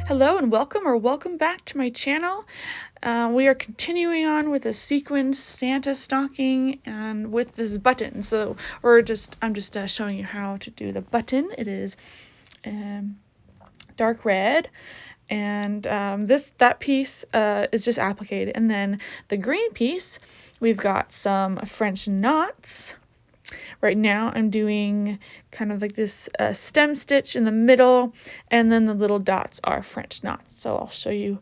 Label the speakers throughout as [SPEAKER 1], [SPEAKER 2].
[SPEAKER 1] Hello and welcome back to my channel. We are continuing on with a sequined Santa stocking and with this button. So I'm just showing you how to do the button. It is dark red, and that piece is just appliqued, and then the green piece we've got some French knots. Right now I'm doing kind of like this stem stitch in the middle, and then the little dots are French knots. So I'll show you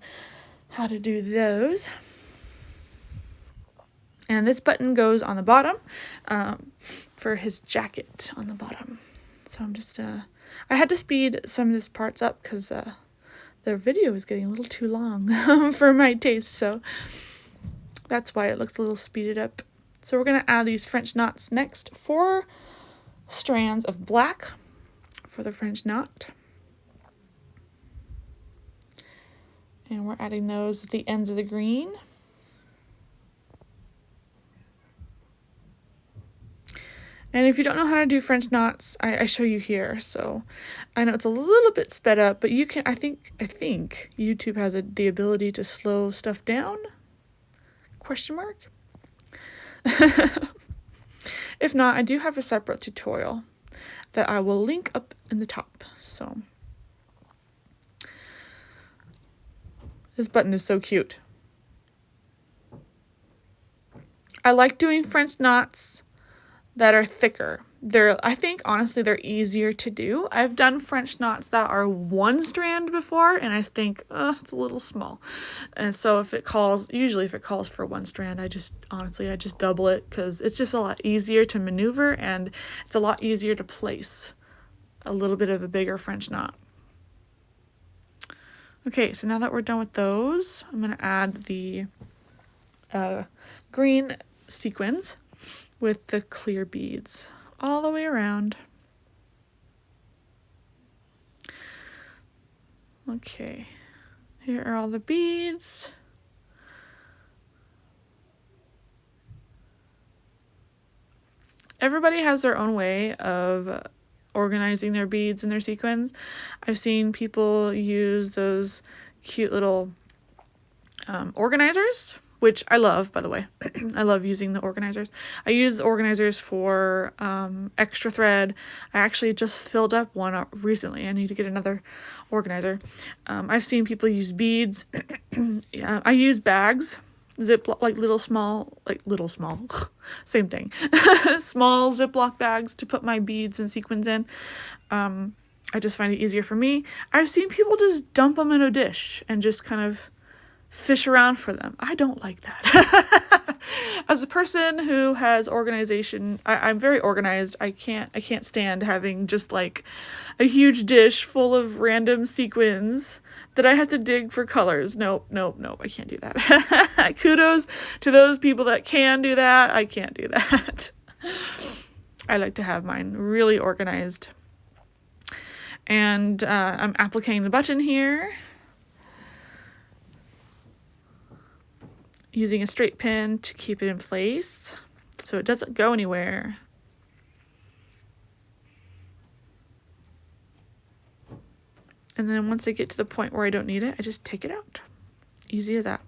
[SPEAKER 1] how to do those. And this button goes on the bottom for his jacket on the bottom. So I'm just, I had to speed some of these parts up because the video is getting a little too long for my taste. So that's why it looks a little speeded up. So we're going to add these French knots next. 4 strands of black for the French knot. And we're adding those at the ends of the green. And if you don't know how to do French knots, I show you here. So I know it's a little bit sped up, but you can, I think YouTube has the ability to slow stuff down? Question mark? If not, I do have a separate tutorial that I will link up in the top. So this button is so cute. I like doing French knots that are thicker. I think honestly they're easier to do. I've done French knots that are 1 strand before, and I think it's a little small. And so usually if it calls for 1 strand, I just double it because it's just a lot easier to maneuver, and it's a lot easier to place a little bit of a bigger French knot. Okay, so now that we're done with those, I'm going to add the green sequins with the clear beads all the way around. Okay, here are all the beads. Everybody has their own way of organizing their beads and their sequins. I've seen people use those cute little organizers, which I love, by the way. I love using the organizers. I use the organizers for extra thread. I actually just filled up one up recently. I need to get another organizer. I've seen people use beads. Yeah, I use bags, little small, same thing. Small Ziploc bags to put my beads and sequins in. I just find it easier for me. I've seen people just dump them in a dish and just kind of fish around for them. I don't like that. As a person who has organization, I'm very organized. I can't stand having just like a huge dish full of random sequins that I have to dig for colors. Nope, I can't do that. Kudos to those people that can do that. I can't do that. I like to have mine really organized. And I'm appliquing the button here, using a straight pin to keep it in place so it doesn't go anywhere. And then once I get to the point where I don't need it, I just take it out. Easy as that.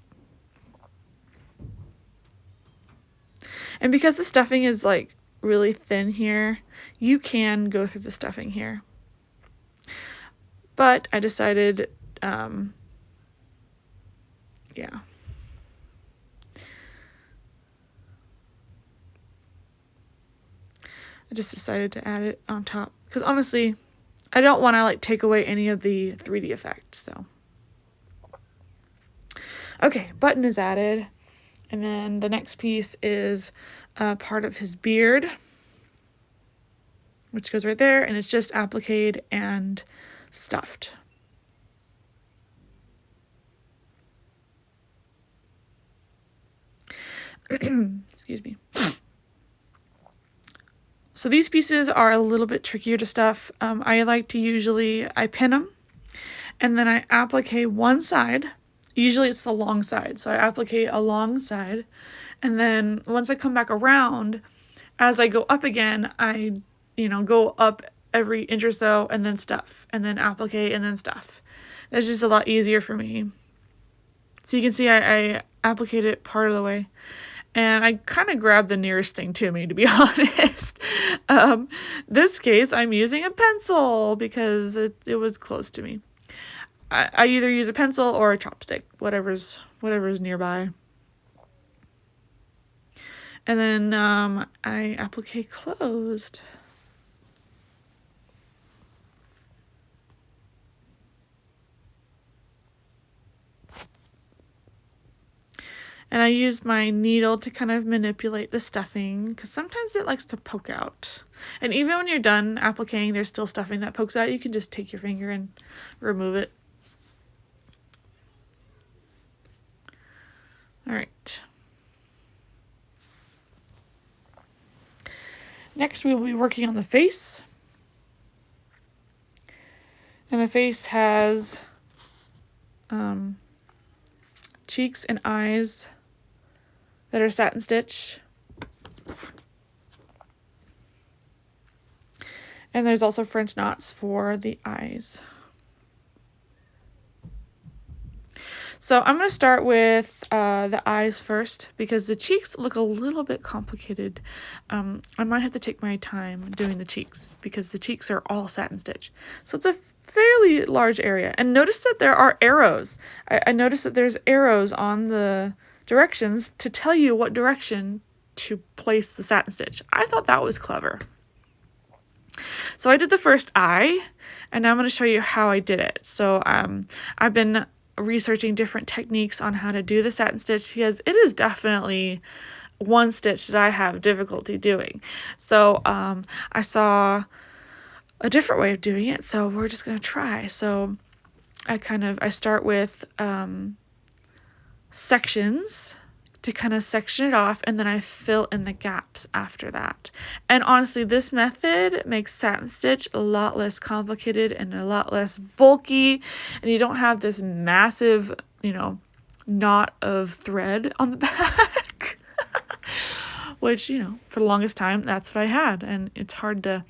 [SPEAKER 1] And because the stuffing is like really thin here, you can go through the stuffing here. But I decided, yeah. I just decided to add it on top because honestly, I don't want to like take away any of the 3D effect. So, okay, button is added, and then the next piece is part of his beard, which goes right there, and it's just appliqued and stuffed. Excuse me. So these pieces are a little bit trickier to stuff. I like to I pin them, and then I applique one side. Usually it's the long side, so I applique a long side, and then once I come back around, as I go up again, I go up every inch or so, and then stuff, and then applique, and then stuff. That's just a lot easier for me. So you can see I applicated it part of the way. And I kind of grabbed the nearest thing to me, to be honest. This case, I'm using a pencil because it was close to me. I either use a pencil or a chopstick, whatever's nearby. And then I applique closed. And I used my needle to kind of manipulate the stuffing because sometimes it likes to poke out. And even when you're done appliquing, there's still stuffing that pokes out. You can just take your finger and remove it. All right. Next, we will be working on the face. And the face has cheeks and eyes that are satin stitch. And there's also French knots for the eyes. So I'm going to start with the eyes first because the cheeks look a little bit complicated. I might have to take my time doing the cheeks because the cheeks are all satin stitch. So it's a fairly large area. And notice that there are arrows. I noticed that there's arrows on the directions to tell you what direction to place the satin stitch. I thought that was clever. So I did the first eye, and now I'm going to show you how I did it. So I've been researching different techniques on how to do the satin stitch because it is definitely one stitch that I have difficulty doing. So I saw a different way of doing it, so we're just going to try. So I start with sections to kind of section it off, and then I fill in the gaps after that. And honestly, this method makes satin stitch a lot less complicated and a lot less bulky, and you don't have this massive, knot of thread on the back, which, for the longest time, that's what I had, and it's hard to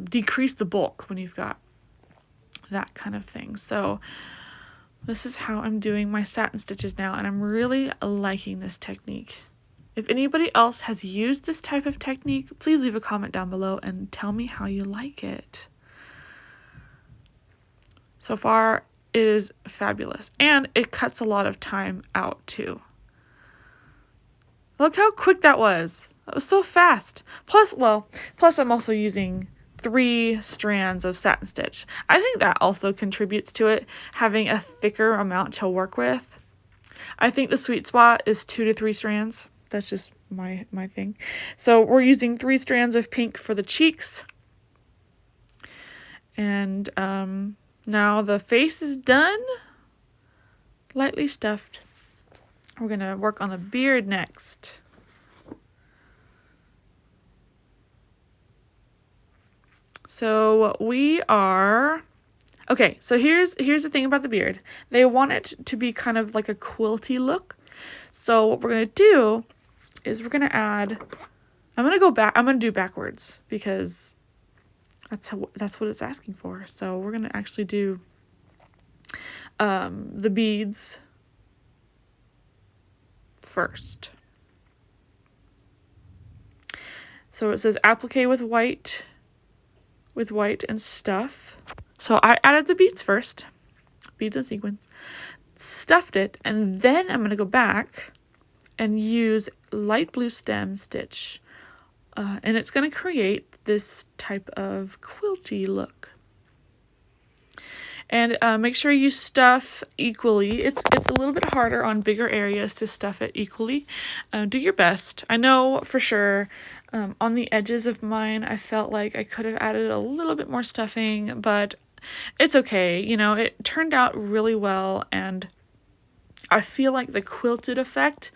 [SPEAKER 1] decrease the bulk when you've got that kind of thing. So this is how I'm doing my satin stitches now, and I'm really liking this technique. If anybody else has used this type of technique, please leave a comment down below and tell me how you like it. So far, it is fabulous, and it cuts a lot of time out too. Look how quick that was. That was so fast. Plus I'm also using 3 strands of satin stitch. I think that also contributes to it having a thicker amount to work with. I think the sweet spot is 2 to 3 strands. That's just my thing. So we're using 3 strands of pink for the cheeks. And now the face is done. Lightly stuffed. We're going to work on the beard next. So so here's the thing about the beard. They want it to be kind of like a quilty look. So what we're going to do is we're going to add, I'm going to do backwards because that's what it's asking for. So we're going to actually do the beads first. So it says applique with white and stuff. So I added the beads first, beads and sequins, stuffed it, and then I'm going to go back and use light blue stem stitch, and it's going to create this type of quilty look. And make sure you stuff equally. It's a little bit harder on bigger areas to stuff it equally. Do your best. I know for sure on the edges of mine, I felt like I could have added a little bit more stuffing, but it's okay. It turned out really well, and I feel like the quilted effect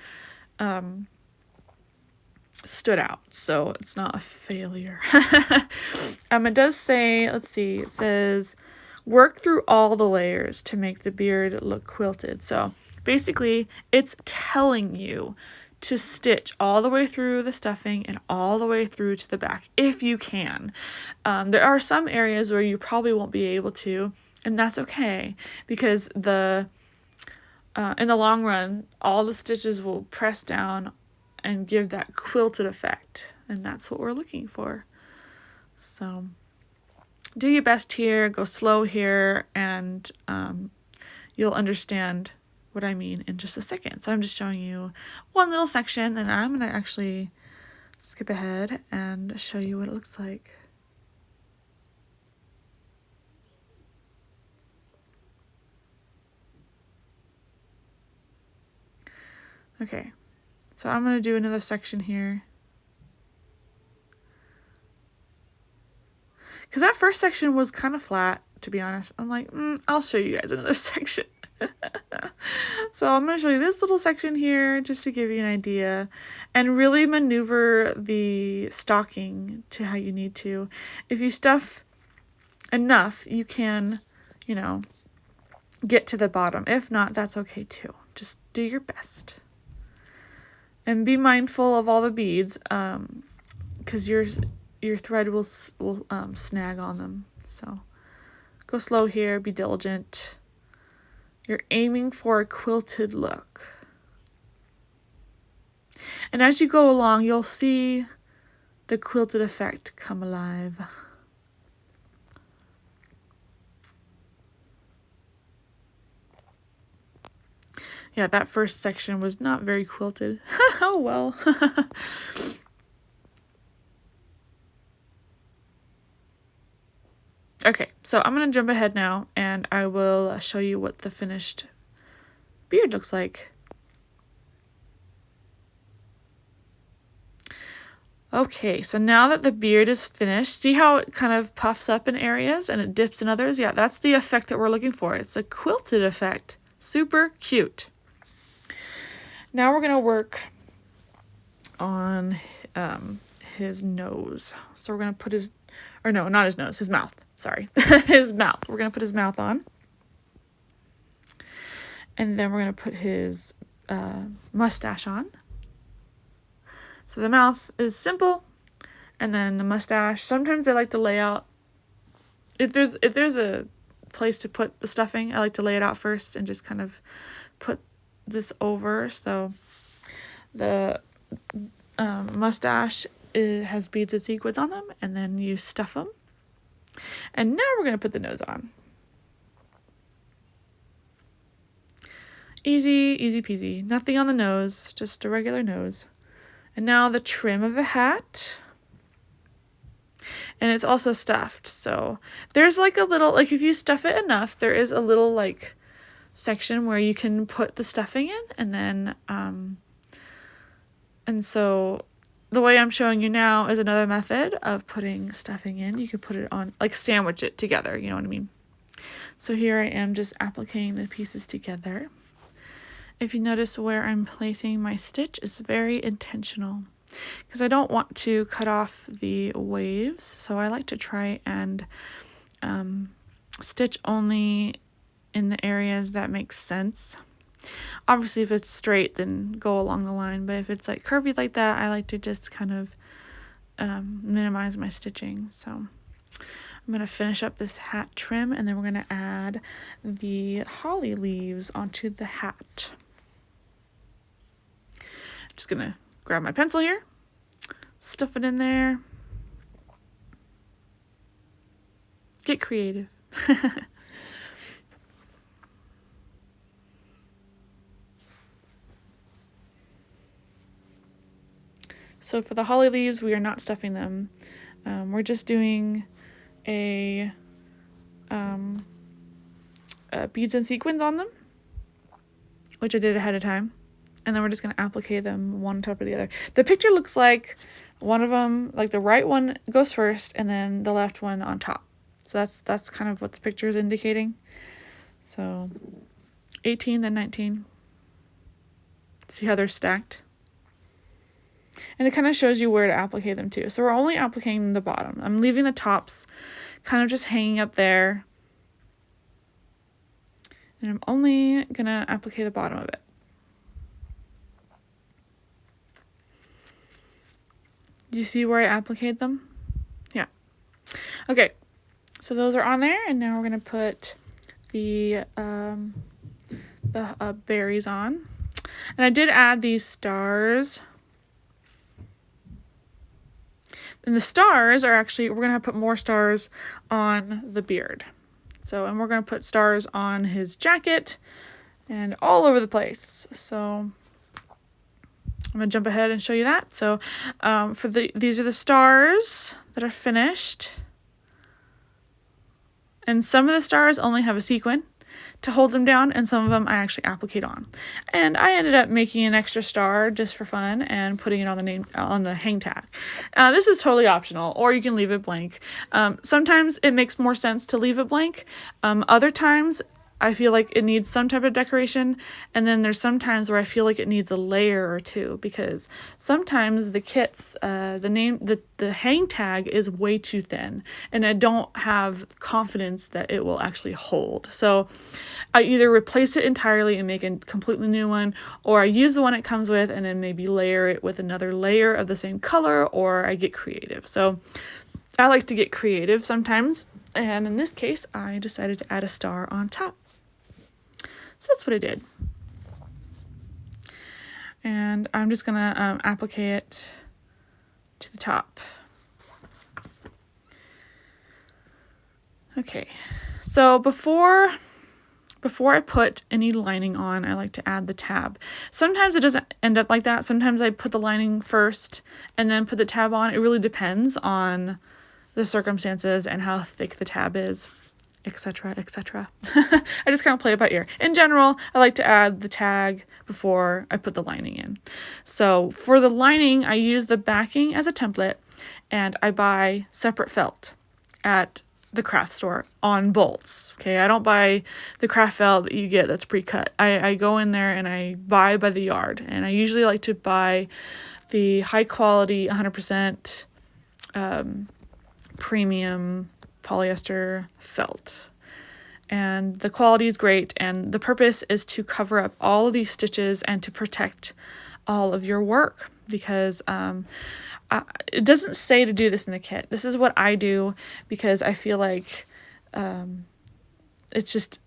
[SPEAKER 1] stood out, so it's not a failure. It does say, let's see, it says, work through all the layers to make the beard look quilted. So basically, it's telling you to stitch all the way through the stuffing and all the way through to the back, if you can. There are some areas where you probably won't be able to, And that's okay, because in the long run, all the stitches will press down and give that quilted effect. And that's what we're looking for. So do your best here, go slow here, and you'll understand what I mean in just a second. So I'm just showing you one little section, and I'm going to actually skip ahead and show you what it looks like. Okay, so I'm going to do another section here. Because that first section was kind of flat, to be honest. I'm like, I'll show you guys another section. So I'm going to show you this little section here just to give you an idea and really maneuver the stocking to how you need to. If you stuff enough, you can, you know, get to the bottom. If not, that's okay too. Just do your best. And be mindful of all the beads, because your thread will snag on them. So go slow here, be diligent. You're aiming for a quilted look. And as you go along, you'll see the quilted effect come alive. Yeah, that first section was not very quilted. Oh well. Okay, so I'm going to jump ahead now, and I will show you what the finished beard looks like. Okay, so now that the beard is finished, see how it kind of puffs up in areas and it dips in others? Yeah, that's the effect that we're looking for. It's a quilted effect. Super cute. Now we're going to work on his nose. So we're going to put his, or no, not his nose, his mouth. Sorry, his mouth. We're going to put his mouth on. And then we're going to put his mustache on. So the mouth is simple, and then the mustache, sometimes I like to lay out, if there's a place to put the stuffing, I like to lay it out first and just kind of put this over. So the mustache has beads and sequins on them, and then you stuff them. And now we're going to put the nose on. Easy peasy. Nothing on the nose, just a regular nose. And now the trim of the hat. And it's also stuffed. So there's like a little, like if you stuff it enough, there is a little like section where you can put the stuffing in. And then, and so the way I'm showing you now is another method of putting stuffing in. You can put it on, like sandwich it together, you know what I mean? So here I am just appliquing the pieces together. If you notice where I'm placing my stitch, it's very intentional because I don't want to cut off the waves. So I like to try and stitch only in the areas that make sense. Obviously, if it's straight, then go along the line. But if it's like curvy like that, I like to just kind of minimize my stitching. So I'm going to finish up this hat trim, and then we're going to add the holly leaves onto the hat. I'm just going to grab my pencil here, stuff it in there. Get creative. So for the holly leaves, we are not stuffing them. We're just doing a beads and sequins on them, which I did ahead of time. And then we're just going to applique them one on top of the other. The picture looks like one of them, like the right one goes first and then the left one on top. So that's kind of what the picture is indicating. So 18, then 19. See how they're stacked? And it kind of shows you where to applique them too. So we're only appliquing the bottom. I'm leaving the tops kind of just hanging up there. And I'm only going to applique the bottom of it. Do you see where I appliqued them? Yeah. Okay. So those are on there. And now we're going to put the berries on. And I did add these stars. And the stars are actually, we're going to put more stars on the beard. So, and we're going to put stars on his jacket and all over the place. So I'm going to jump ahead and show you that. So these are the stars that are finished. And some of the stars only have a sequin to hold them down, and some of them I actually applicate on. And I ended up making an extra star just for fun and putting it on the hang tag. This is totally optional, or you can leave it blank. Sometimes it makes more sense to leave it blank. Other times I feel like it needs some type of decoration, and then there's some times where I feel like it needs a layer or two, because sometimes the kits, the hang tag is way too thin, and I don't have confidence that it will actually hold. So I either replace it entirely and make a completely new one, or I use the one it comes with and then maybe layer it with another layer of the same color, or I get creative. So I like to get creative sometimes, and in this case I decided to add a star on top. So that's what I did. And I'm just going to applicate it to the top. Okay, so before I put any lining on, I like to add the tab. Sometimes it doesn't end up like that. Sometimes I put the lining first and then put the tab on. It really depends on the circumstances and how thick the tab is, etc., etc. I just kind of play it by ear. In general, I like to add the tag before I put the lining in. So for the lining, I use the backing as a template, and I buy separate felt at the craft store on bolts. Okay, I don't buy the craft felt that you get that's pre-cut. I go in there and I buy by the yard, and I usually like to buy the high quality 100% premium polyester felt, and the quality is great, and the purpose is to cover up all of these stitches and to protect all of your work, because it doesn't say to do this in the kit. This is what I do because I feel like it's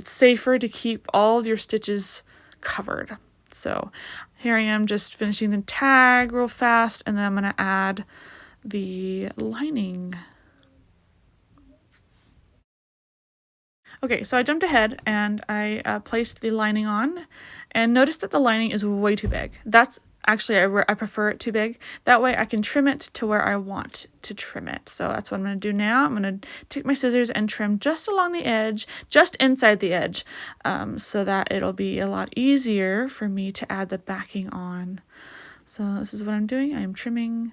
[SPEAKER 1] safer to keep all of your stitches covered. So here I am just finishing the tag real fast, and then I'm going to add the lining. Okay, so I jumped ahead and I placed the lining on, and notice that the lining is way too big. That's actually, I prefer it too big. That way I can trim it to where I want to trim it. So that's what I'm going to do now. I'm going to take my scissors and trim just along the edge, just inside the edge, so that it'll be a lot easier for me to add the backing on. So this is what I'm doing. I'm trimming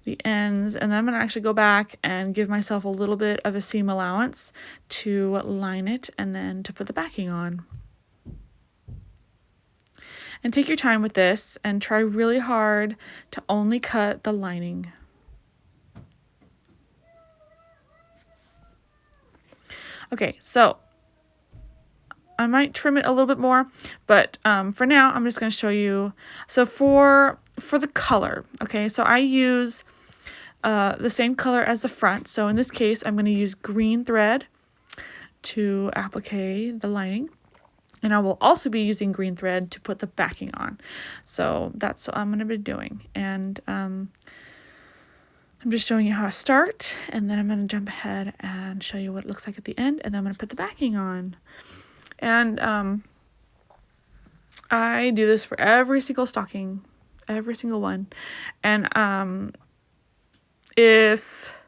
[SPEAKER 1] the ends, and then I'm going to actually go back and give myself a little bit of a seam allowance to line it and then to put the backing on. And take your time with this and try really hard to only cut the lining. Okay, so I might trim it a little bit more, but for now I'm just going to show you. So for the color, okay, so I use the same color as the front. So in this case, I'm going to use green thread to applique the lining. And I will also be using green thread to put the backing on. So that's what I'm going to be doing. And I'm just showing you how I start, and then I'm going to jump ahead and show you what it looks like at the end, and then I'm going to put the backing on. And I do this for every single stocking, every single one. And if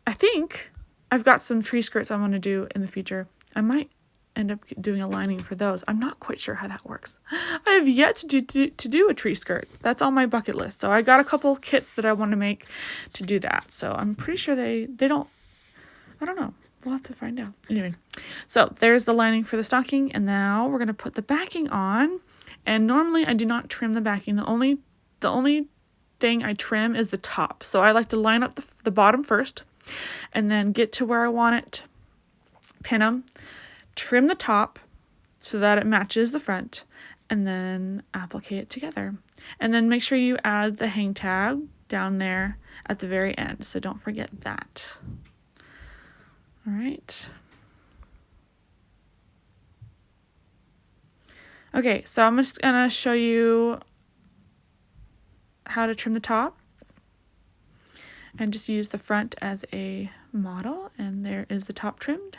[SPEAKER 1] I think I've got some tree skirts I'm going to do in the future, I might end up doing a lining for those. I'm not quite sure how that works. I have yet to do a tree skirt. That's on my bucket list. So I got a couple kits that I want to make to do that. So I'm pretty sure they don't, I don't know. We'll have to find out. Anyway, so there's the lining for the stocking, and now we're going to put the backing on. And normally I do not trim the backing. The only thing I trim is the top. So I like to line up the bottom first, and then get to where I want it, pin them, trim the top so that it matches the front, and then applique it together. And then make sure you add the hang tag down there at the very end, so don't forget that. All right. Okay, so I'm just gonna show you how to trim the top and just use the front as a model, and there is the top trimmed.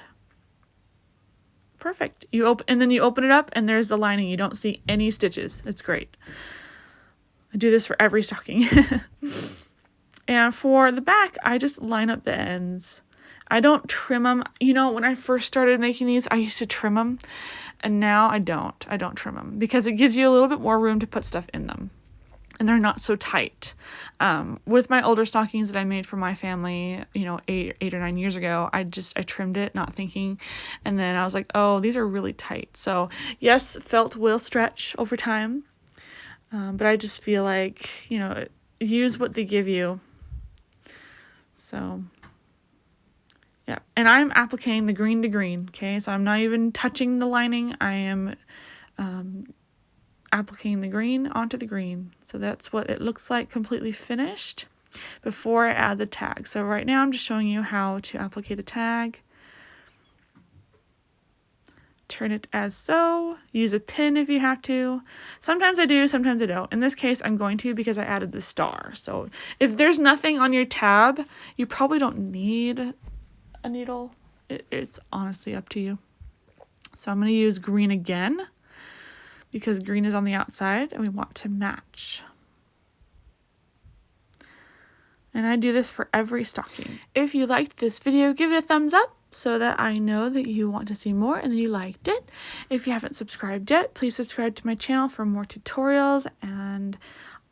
[SPEAKER 1] Perfect. And then you open it up and there's the lining. You don't see any stitches. It's great. I do this for every stocking. And for the back, I just line up the ends. I don't trim them. You know, when I first started making these, I used to trim them, and now I don't. I don't trim them because it gives you a little bit more room to put stuff in them, and they're not so tight. With my older stockings that I made for my family, you know, 8 or 9 years ago, I trimmed it, not thinking, and then I was like, oh, these are really tight. So yes, felt will stretch over time, but I just feel like, you know, use what they give you. So yeah, and I'm applying the green to green, okay? So I'm not even touching the lining. I am applying the green onto the green. So that's what it looks like completely finished before I add the tag. So right now I'm just showing you how to apply the tag. Turn it as so. Use a pin if you have to. Sometimes I do, sometimes I don't. In this case, I'm going to because I added the star. So if there's nothing on your tab, you probably don't need a needle. It's honestly up to you. So I'm going to use green again because green is on the outside and we want to match. And I do this for every stocking. If you liked this video, give it a thumbs up so that I know that you want to see more and that you liked it. If you haven't subscribed yet, please subscribe to my channel for more tutorials and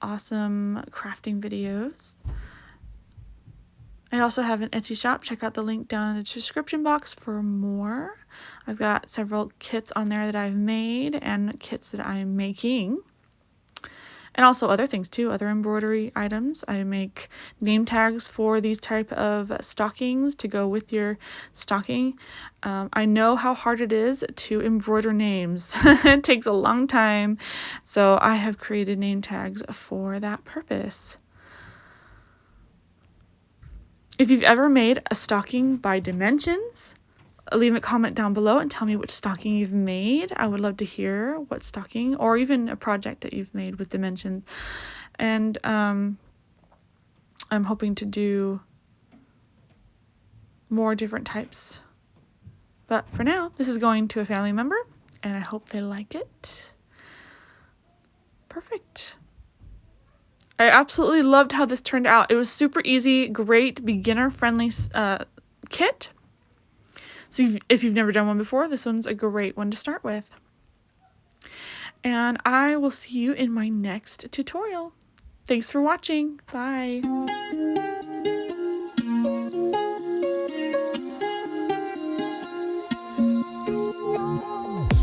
[SPEAKER 1] awesome crafting videos. I also have an Etsy shop. Check out the link down in the description box for more. I've got several kits on there that I've made and kits that I'm making. And also other things too, other embroidery items. I make name tags for these type of stockings to go with your stocking. I know how hard it is to embroider names. It takes a long time. So I have created name tags for that purpose. If you've ever made a stocking by dimensions, leave a comment down below and tell me which stocking you've made. I would love to hear what stocking or even a project that you've made with dimensions. And I'm hoping to do more different types. But for now, this is going to a family member, and I hope they like it. Perfect. I absolutely loved how this turned out. It was super easy, great, beginner-friendly kit. So if you've never done one before, this one's a great one to start with. And I will see you in my next tutorial. Thanks for watching. Bye.